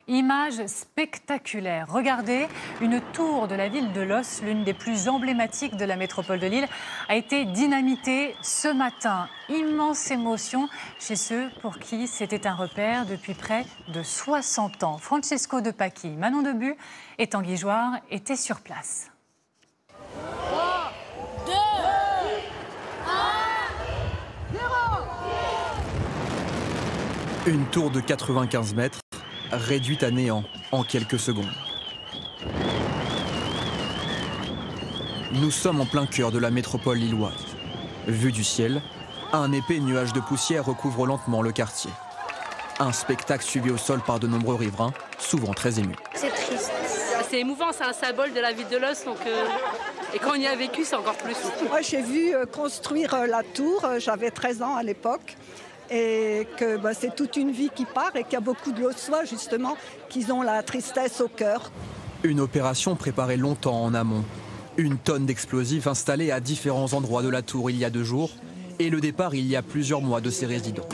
Image spectaculaire. Regardez, une tour de la ville de Los, l'une des plus emblématiques de la métropole de Lille, a été dynamitée ce matin. Immense émotion chez ceux pour qui c'était un repère depuis près de 60 ans. Francesco de Pacchi, Manon Debu et Tanguy Joire étaient sur place. 3, 2, 1, 0. Une tour de 95 mètres. Réduite à néant en quelques secondes. Nous sommes en plein cœur de la métropole lilloise. Vu du ciel, un épais nuage de poussière recouvre lentement le quartier. Un spectacle suivi au sol par de nombreux riverains, souvent très émus. C'est triste. C'est émouvant, c'est un symbole de la ville de Los, donc, et quand on y a vécu, c'est encore plus. Moi, j'ai vu construire la tour, j'avais 13 ans à l'époque. Et que c'est toute une vie qui part et qu'il y a beaucoup de Lossois justement qui ont la tristesse au cœur. Une opération préparée longtemps en amont. Une tonne d'explosifs installés à différents endroits de la tour il y a 2 jours et le départ il y a plusieurs mois de ses résidents.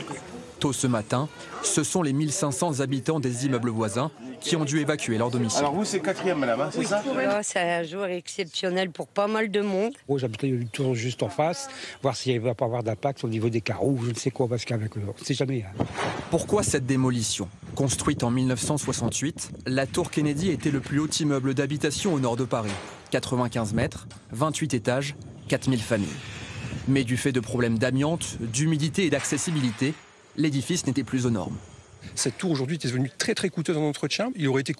Tôt ce matin, ce sont les 1500 habitants des immeubles voisins qui ont dû évacuer leur domicile. Alors vous, c'est 4e, madame, hein, c'est ça? C'est un jour exceptionnel pour pas mal de monde. J'habitais une tour juste en face, voir s'il ne va pas avoir d'impact au niveau des carreaux, je ne sais quoi, parce qu'avec on ne sait jamais. Pourquoi cette démolition? Construite en 1968, la tour Kennedy était le plus haut immeuble d'habitation au nord de Paris. 95 mètres, 28 étages, 4000 familles. Mais du fait de problèmes d'amiante, d'humidité et d'accessibilité, l'édifice n'était plus aux normes. Cette tour aujourd'hui est devenue très coûteuse en entretien. Il aurait été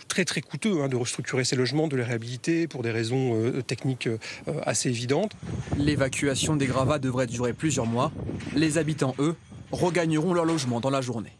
très coûteux de restructurer ces logements, de les réhabiliter pour des raisons techniques assez évidentes. L'évacuation des gravats devrait durer plusieurs mois. Les habitants, eux, regagneront leur logement dans la journée.